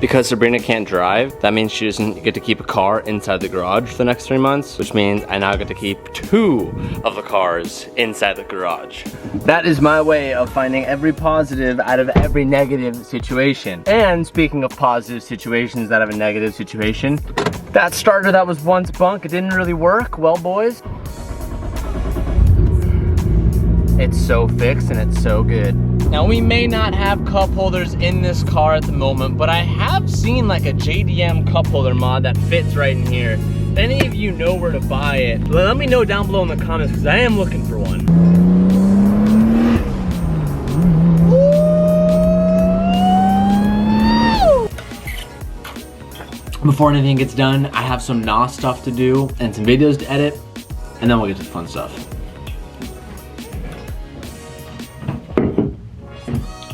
Because Sabrina can't drive, that means she doesn't get to keep a car inside the garage for the next 3 months, which means I now get to keep 2 of the cars inside the garage. That is my way of finding every positive out of every negative situation. And speaking of positive situations out of a negative situation, that starter that was once bunk, it didn't really work. Well, boys, it's so fixed and it's so good. Now, we may not have cup holders in this car at the moment, but I have seen like a JDM cup holder mod that fits right in here. If any of you know where to buy it, let me know down below in the comments, because I am looking for one. Before anything gets done, I have some NOS stuff to do and some videos to edit, and then we'll get to the fun stuff.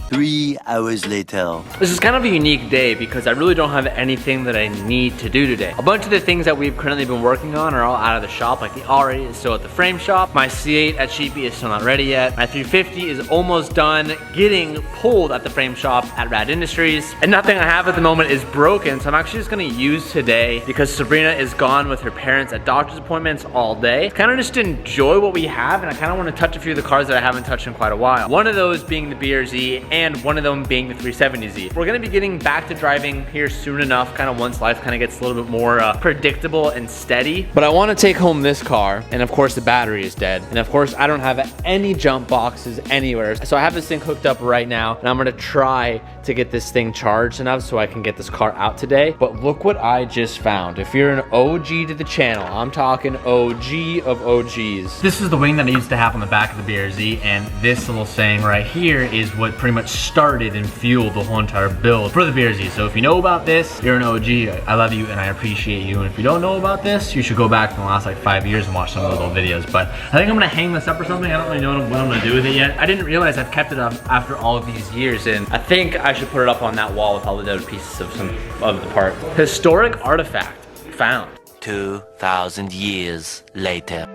3 hours later. This is kind of a unique day because I really don't have anything that I need to do today. A bunch of the things that we've currently been working on are all out of the shop. Like the R8 is still at the frame shop. My C8 at Sheepy is still not ready yet. My 350 is almost done getting pulled at the frame shop at Rad Industries. And nothing I have at the moment is broken, so I'm actually just gonna use today because Sabrina is gone with her parents at doctor's appointments all day. Kind of just enjoy what we have, and I kind of want to touch a few of the cars that I haven't touched in quite a while. One of those being the BRZ and one of them being the 370Z. We're gonna be getting back to driving here soon enough, kind of once life kind of gets a little bit more predictable and steady. But I want to take home this car, and of course the battery is dead. And of course I don't have any jump boxes anywhere. So I have this thing hooked up right now, and I'm gonna try to get this thing charged enough so I can get this car out today. But look what I just found. If you're an OG to the channel, I'm talking OG of OGs. This is the wing that I used to have on the back of the BRZ, and this little saying right here is what pretty much started and fueled the whole entire build for the BRZ. So if you know about this, you're an OG. I love you and I appreciate you. And if you don't know about this, you should go back in the last like 5 years and watch some of those old videos. But I think I'm gonna hang this up or something. I don't really know what I'm gonna do with it yet. I didn't realize I've kept it up after all of these years, and I think I should put it up on that wall with all the other pieces of some of the part. Historic artifact found. 2,000 years later.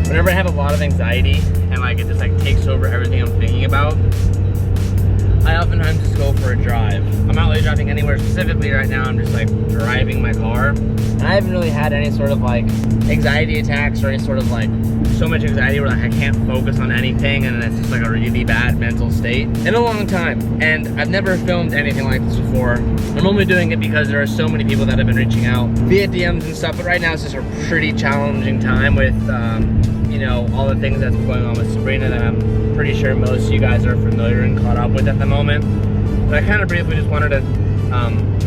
Whenever I have a lot of anxiety and like it just like takes over everything I'm thinking about, I oftentimes just go for a drive. I'm not really driving anywhere specifically right now. I'm just like driving my car. And I haven't really had any sort of like anxiety attacks or any sort of like so much anxiety where like I can't focus on anything and it's just like a really bad mental state in a long time. And I've never filmed anything like this before. I'm only doing it because there are so many people that have been reaching out via DMs and stuff, but right now it's just a pretty challenging time with you know, all the things that's going on with Sabrina that I'm pretty sure most of you guys are familiar and caught up with at the moment. But I kind of briefly just wanted to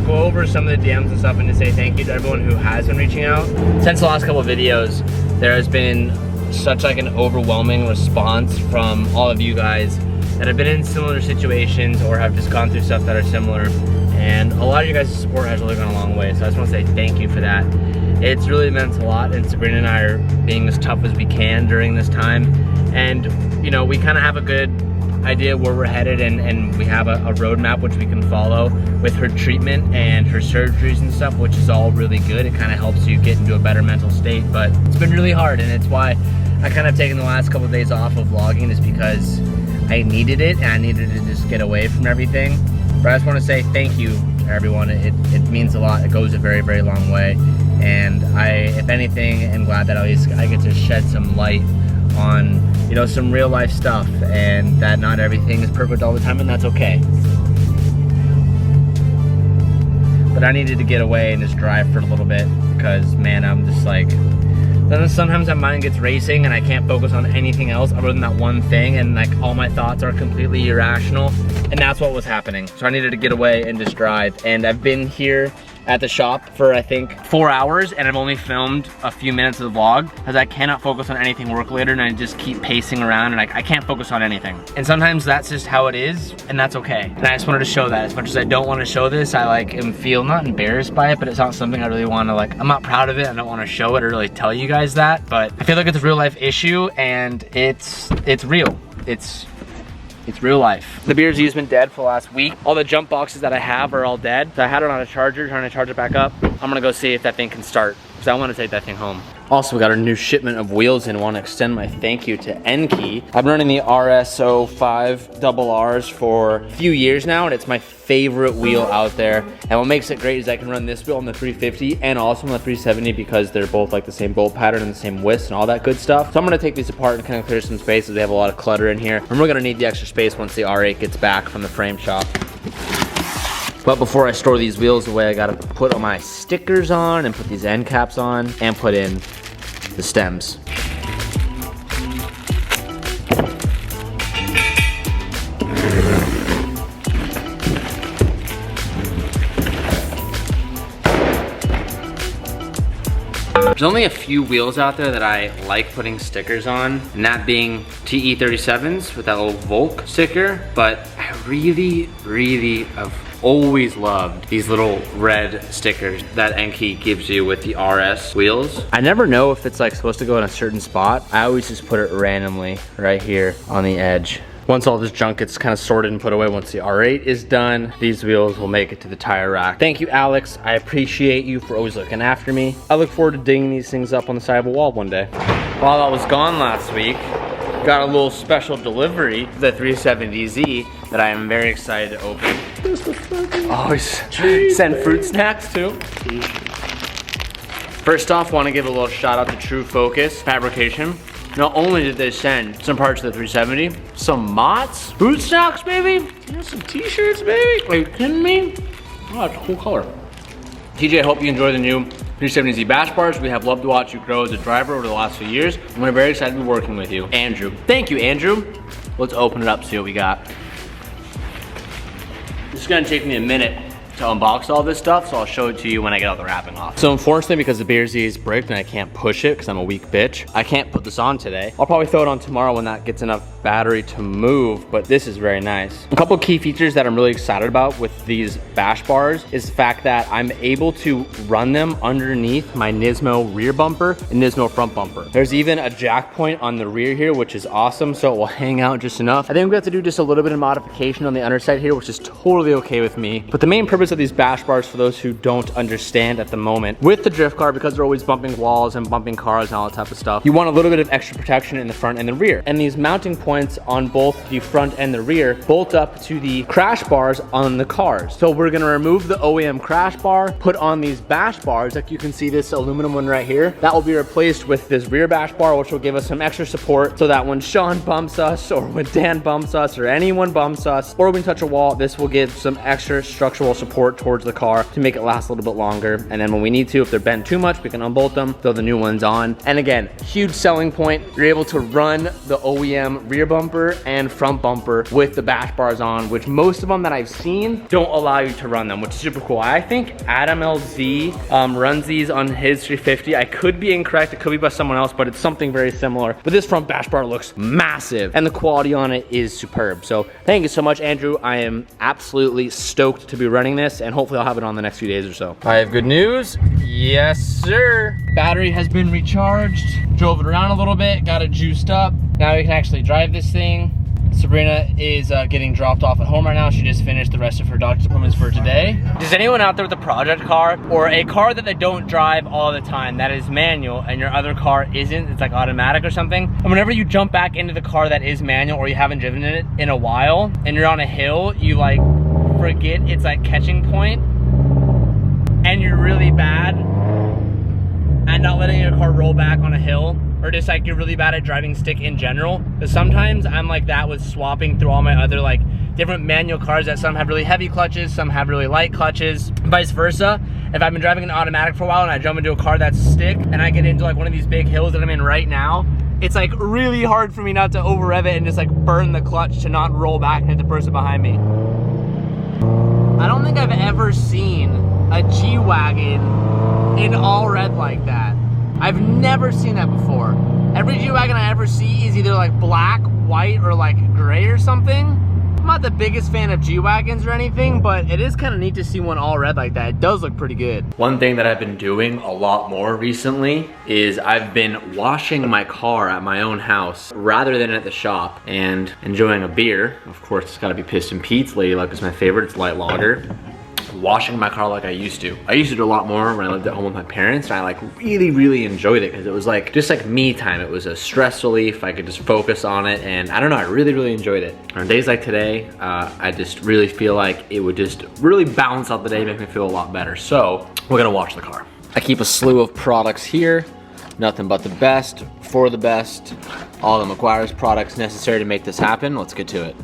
go over some of the DMs and stuff and to say thank you to everyone who has been reaching out. Since the last couple of videos, there has been such like an overwhelming response from all of you guys that have been in similar situations or have just gone through stuff that are similar. And a lot of you guys' support has really gone a long way. So I just want to say thank you for that. It's really meant a lot, and Sabrina and I are being as tough as we can during this time. And you know, we kind of have a good idea where we're headed, and we have a roadmap which we can follow with her treatment and her surgeries and stuff, which is all really good. It kind of helps you get into a better mental state, but it's been really hard, and it's why I kind of taken the last couple of days off of vlogging, is because I needed it, and I needed to just get away from everything. But I just want to say thank you to everyone. It means a lot. It goes a very, very long way. And I, if anything, am glad that at least I get to shed some light on, you know, some real life stuff, and that not everything is perfect all the time, and that's okay. But I needed to get away and just drive for a little bit because, man, I'm just like, then sometimes my mind gets racing and I can't focus on anything else other than that one thing, and like all my thoughts are completely irrational, and that's what was happening. So I needed to get away and just drive, and I've been here at the shop for I think 4 hours, and I've only filmed a few minutes of the vlog because I cannot focus on anything work related, and I just keep pacing around, and I can't focus on anything. And sometimes that's just how it is, and that's okay. And I just wanted to show that. As much as I don't want to show this, I like feel not embarrassed by it, but it's not something I really want to like, I'm not proud of it. I don't want to show it or really tell you guys that, but I feel like it's a real life issue, and it's real. It's real life. The BRZ has been dead for the last week. All the jump boxes that I have are all dead. So I had it on a charger, trying to charge it back up. I'm gonna go see if that thing can start, because I want to take that thing home. Also, we got our new shipment of wheels in. Want to extend my thank you to Enki. I've been running the RS05 double Rs for a few years now, and it's my favorite wheel out there. And what makes it great is I can run this wheel on the 350 and also on the 370 because they're both like the same bolt pattern and the same widths and all that good stuff. So I'm gonna take these apart and kind of clear some space as they have a lot of clutter in here. And we're gonna need the extra space once the R8 gets back from the frame shop. But before I store these wheels away, I gotta put all my stickers on and put these end caps on and put in the stems. There's only a few wheels out there that I like putting stickers on, and that being TE37s with that little Volk sticker, but I really have always loved these little red stickers that Enki gives you with the RS wheels. I never know if it's like supposed to go in a certain spot. I always just put it randomly right here on the edge. Once all this junk gets kind of sorted and put away, once the R8 is done, these wheels will make it to the tire rack. Thank you, Alex. I appreciate you for always looking after me. I look forward to dinging these things up on the side of a wall one day. While I was gone last week, got a little special delivery, the 370Z, that I am very excited to open. Always send fruit snacks too. First off, want to give a little shout out to True Focus Fabrication. Not only did they send some parts of the 370, some mods, boot snacks, baby, some t-shirts, baby. Are you kidding me? Oh, that's a cool color. TJ, I hope you enjoy the new 370Z bash bars. We have loved to watch you grow as a driver over the last few years, and we're very excited to be working with you. Andrew. Thank you, Andrew. Let's open it up, see what we got. This is gonna take me a minute to unbox all this stuff, so I'll show it to you when I get all the wrapping off. So unfortunately, because the BRZ is bricked and I can't push it because I'm a weak bitch, I can't put this on today. I'll probably throw it on tomorrow when that gets enough battery to move, but this is very nice. A couple key features that I'm really excited about with these bash bars is the fact that I'm able to run them underneath my Nismo rear bumper and Nismo front bumper. There's even a jack point on the rear here, which is awesome, so it will hang out just enough. I think we have to do just a little bit of modification on the underside here, which is totally okay with me. But the main purpose of these bash bars, for those who don't understand at the moment, with the drift car, because they're always bumping walls and bumping cars and all that type of stuff, you want a little bit of extra protection in the front and the rear. And these mounting points on both the front and the rear bolt up to the crash bars on the cars. So we're gonna remove the OEM crash bar, put on these bash bars, like you can see this aluminum one right here. That will be replaced with this rear bash bar, which will give us some extra support so that when Sean bumps us, or when Dan bumps us, or anyone bumps us, or we touch a wall, this will give some extra structural support towards the car to make it last a little bit longer. And then when we need to, if they're bent too much, we can unbolt them, throw the new ones on. And again, huge selling point, you're able to run the OEM rear bumper and front bumper with the bash bars on, which most of them that I've seen don't allow you to run them, which is super cool. I think Adam LZ runs these on his 350. I could be incorrect, it could be by someone else, but it's something very similar. But this front bash bar looks massive and the quality on it is superb. So thank you so much, Andrew. I am absolutely stoked to be running this, and hopefully I'll have it on the next few days or so. I have good news. Yes, sir. Battery has been recharged. Drove it around a little bit, got it juiced up. Now we can actually drive this thing. Sabrina is getting dropped off at home right now. She just finished the rest of her doctor's appointments for today. Is anyone out there with a project car or a car that they don't drive all the time that is manual and your other car isn't, it's like automatic or something? And whenever you jump back into the car that is manual or you haven't driven in it in a while and you're on a hill, you like forget it's like catching point and you're really bad at not letting your car roll back on a hill, or just like you're really bad at driving stick in general. Because sometimes I'm like that with swapping through all my other like different manual cars, that some have really heavy clutches, some have really light clutches, vice versa. If I've been driving an automatic for a while and I jump into a car that's stick and I get into like one of these big hills that I'm in right now, it's like really hard for me not to over rev it and just like burn the clutch to not roll back and hit the person behind me. I don't think I've ever seen a G-Wagon in all red like that. I've never seen that before. Every G-Wagon I ever see is either like black, white, or like gray or something. I'm not the biggest fan of G-Wagons or anything, but it is kind of neat to see one all red like that. It does look pretty good. One thing that I've been doing a lot more recently is I've been washing my car at my own house rather than at the shop and enjoying a beer. Of course, it's gotta be Piston Pete's. Lady Luck is my favorite, it's light lager. washing my car like I used to. I used to do a lot more when I lived at home with my parents, and I like really enjoyed it because it was like just like me time. It was a stress relief. I could just focus on it, and I don't know, I really enjoyed it. On days like today, I just really feel like it would just really balance out the day, make me feel a lot better. So we're gonna wash the car. I keep a slew of products here. Nothing but the best for the best. All the McGuire's products necessary to make this happen. Let's get to it.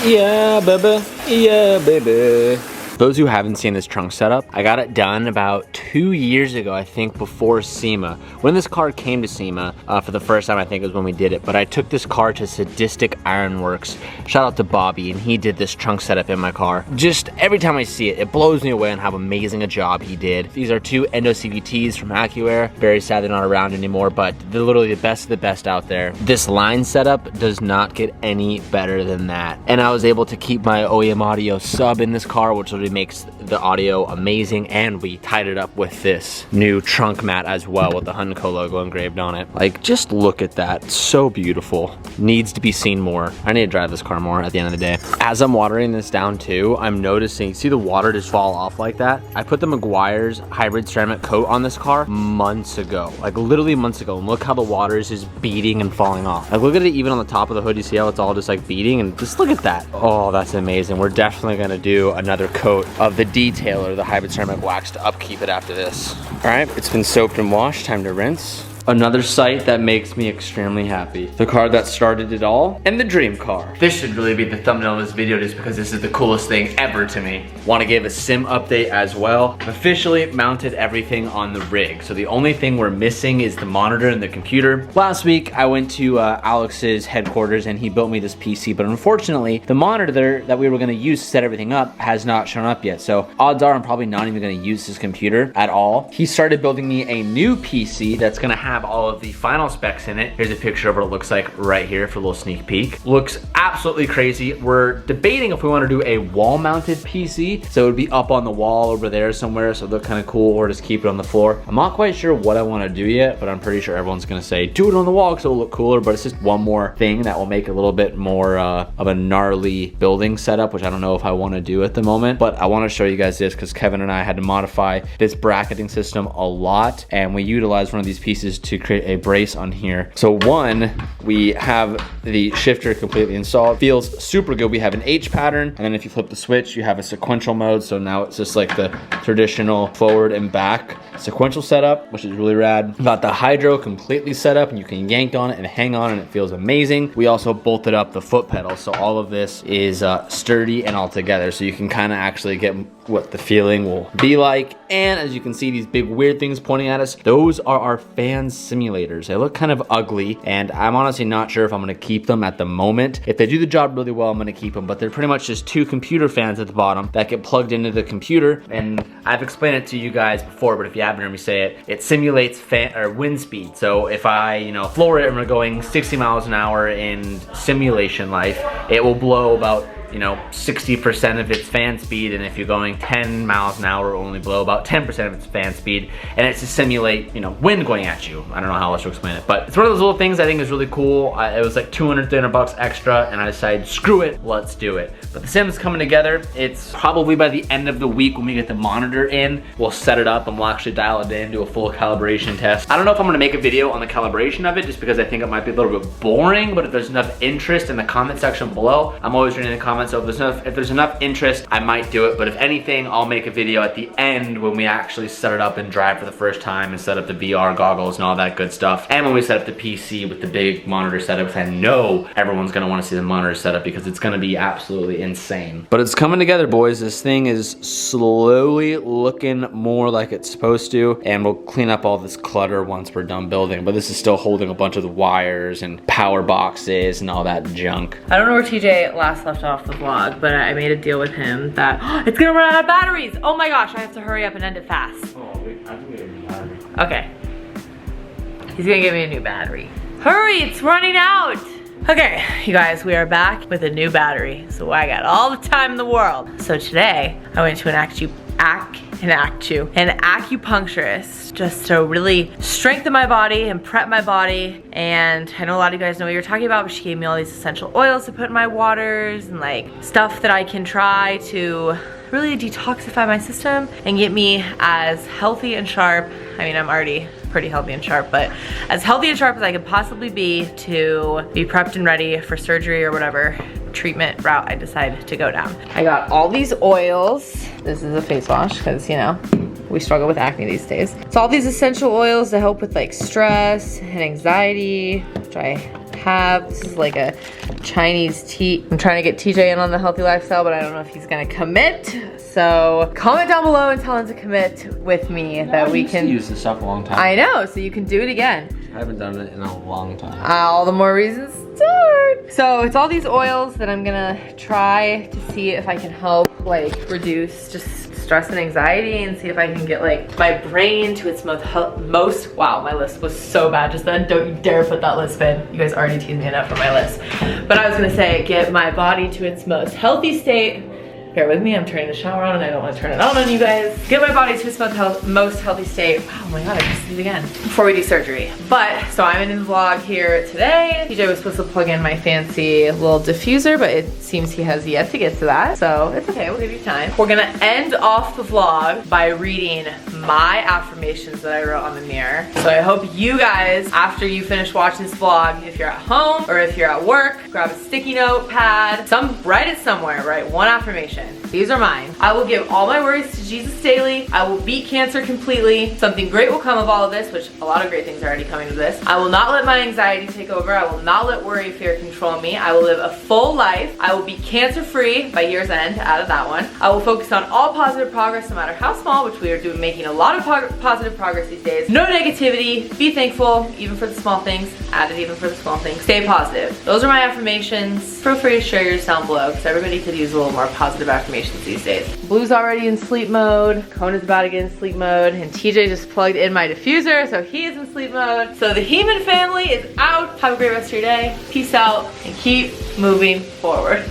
Yeah, baby. Yeah, baby. Those who haven't seen this trunk setup, I got it done about 2 years ago, I think, before SEMA. When this car came to SEMA for the first time, I think it was when we did it, but I took this car to Sadistic Ironworks. Shout out to Bobby, and he did this trunk setup in my car. Just every time I see it, it blows me away on how amazing a job he did. These are 2 Endo CVTs from AccuAir. Very sad they're not around anymore, but they're literally the best of the best out there. This line setup does not get any better than that. And I was able to keep my OEM audio sub in this car, which literally makes the audio amazing, and we tied it up with this new trunk mat as well with the Hunco logo engraved on it. Like, just look at that. It's so beautiful. Needs to be seen more. I need to drive this car more at the end of the day. As I'm watering this down too, I'm noticing, see the water just fall off like that? I put the McGuire's hybrid ceramic coat on this car months ago, like literally months ago, and look how the water is just beading and falling off. Like, look at it even on the top of the hood. You see how it's all just like beading, and just look at that. Oh, that's amazing. We're definitely gonna do another coat of the detailer, the hybrid ceramic wax, to upkeep it after this. All right, it's been soaked and washed, time to rinse. Another sight that makes me extremely happy. The car that started it all, and the dream car. This should really be the thumbnail of this video just because this is the coolest thing ever to me. Want to give a sim update as well. I've officially mounted everything on the rig. So the only thing we're missing is the monitor and the computer. Last week, I went to Alex's headquarters and he built me this PC, but unfortunately, the monitor that we were gonna use to set everything up has not shown up yet. So odds are I'm probably not even gonna use this computer at all. He started building me a new PC that's gonna have all of the final specs in it. Here's a picture of what it looks like right here for a little sneak peek. Looks absolutely crazy. We're debating if we want to do a wall mounted PC, so it would be up on the wall over there somewhere, so it look kind of cool, or just keep it on the floor. I'm not quite sure what I want to do yet, but I'm pretty sure everyone's gonna say do it on the wall because it'll look cooler, but it's just one more thing that will make it a little bit more of a gnarly building setup, which I don't know if I want to do at the moment, but I want to show you guys this because Kevin and I had to modify this bracketing system a lot, and we utilized one of these pieces to create a brace on here. So one, we have the shifter completely installed. Feels super good. We have an H pattern, and then if you flip the switch, you have a sequential mode. So now it's just like the traditional forward and back sequential setup, which is really rad. Got the hydro completely set up, and you can yank on it and hang on, and it feels amazing. We also bolted up the foot pedal, so all of this is sturdy and all together, so you can kind of actually get what the feeling will be like. And as you can see, these big weird things pointing at us, those are our fan simulators. They look kind of ugly, and I'm honestly not sure if I'm gonna keep them at the moment. If they do the job really well, I'm gonna keep them, but they're pretty much just 2 computer fans at the bottom that get plugged into the computer. And I've explained it to you guys before, but if you haven't heard me say it, it simulates fan or wind speed. So if I, floor it and we're going 60 miles an hour in simulation life, it will blow about 60% of its fan speed, and if you're going 10 miles an hour, it will only blow about 10% of its fan speed, and it's to simulate, wind going at you. I don't know how else to explain it, but it's one of those little things I think is really cool. It was like 200, 300 bucks extra, and I decided, screw it, let's do it. But the sim's coming together. It's probably by the end of the week when we get the monitor in, we'll set it up and we'll actually dial it in, do a full calibration test. I don't know if I'm gonna make a video on the calibration of it, just because I think it might be a little bit boring, but if there's enough interest in the comment section below, I'm always reading the comments. So if there's enough interest, I might do it. But if anything, I'll make a video at the end when we actually set it up and drive for the first time and set up the VR goggles and all that good stuff. And when we set up the PC with the big monitor setup, because I know everyone's gonna wanna see the monitor setup because it's gonna be absolutely insane. But it's coming together, boys. This thing is slowly looking more like it's supposed to, and we'll clean up all this clutter once we're done building. But this is still holding a bunch of the wires and power boxes and all that junk. I don't know where TJ last left off the vlog, but I made a deal with him that it's gonna run out of batteries. Oh my gosh, I have to hurry up and end it fast. Oh, I think we have a new battery. Okay. He's gonna give me a new battery. Hurry, it's running out. Okay, you guys, we are back with a new battery. So I got all the time in the world. So today, I went to an acupuncturist just to really strengthen my body and prep my body. And I know a lot of you guys know what you're talking about, but she gave me all these essential oils to put in my waters and like stuff that I can try to really detoxify my system and get me as healthy and sharp. I mean, I'm already pretty healthy and sharp, but as healthy and sharp as I could possibly be to be prepped and ready for surgery or whatever treatment route I decide to go down. I got all these oils. This is a face wash because, you know, we struggle with acne these days. It's all these essential oils to help with like stress and anxiety, which I have. This is like a Chinese tea. I'm trying to get TJ in on the healthy lifestyle, but I don't know if he's gonna commit. So comment down below and tell him to commit with me that we can use this stuff a long time. I know, so you can do it again. I haven't done it in a long time. All the more reasons to start. So it's all these oils that I'm gonna try to see if I can help like reduce just stress and anxiety and see if I can get like my brain to its most, wow, my list was so bad just then. Don't you dare put that list in. You guys already teased me enough for my list. But I was gonna say, get my body to its most healthy state. Bear with me, I'm turning the shower on and I don't want to turn it on you guys. Get my body to its most healthy state. Oh my god, I just did it again. Before we do surgery. But, so I'm in the vlog here today. TJ was supposed to plug in my fancy little diffuser, but it seems he has yet to get to that. So it's okay, we'll give you time. We're gonna end off the vlog by reading my affirmations that I wrote on the mirror. So I hope you guys, after you finish watching this vlog, if you're at home or if you're at work, grab a sticky notepad, write it somewhere, write one affirmation. These are mine. I will give all my worries to Jesus daily. I will beat cancer completely. Something great will come of all of this, which a lot of great things are already coming of this. I will not let my anxiety take over. I will not let worry, fear control me. I will live a full life. I will be cancer-free by year's end, out of that one. I will focus on all positive progress, no matter how small, which we are making a lot of positive progress these days. No negativity. Be thankful, even for the small things. Added even for the small things. Stay positive. Those are my affirmations. Feel free to share yours down below, because everybody could use a little more positive affirmations these days. Blue's already in sleep mode. Kona's about to get in sleep mode. And TJ just plugged in my diffuser, so he is in sleep mode. So the Heeman family is out. Have a great rest of your day. Peace out and keep moving forward.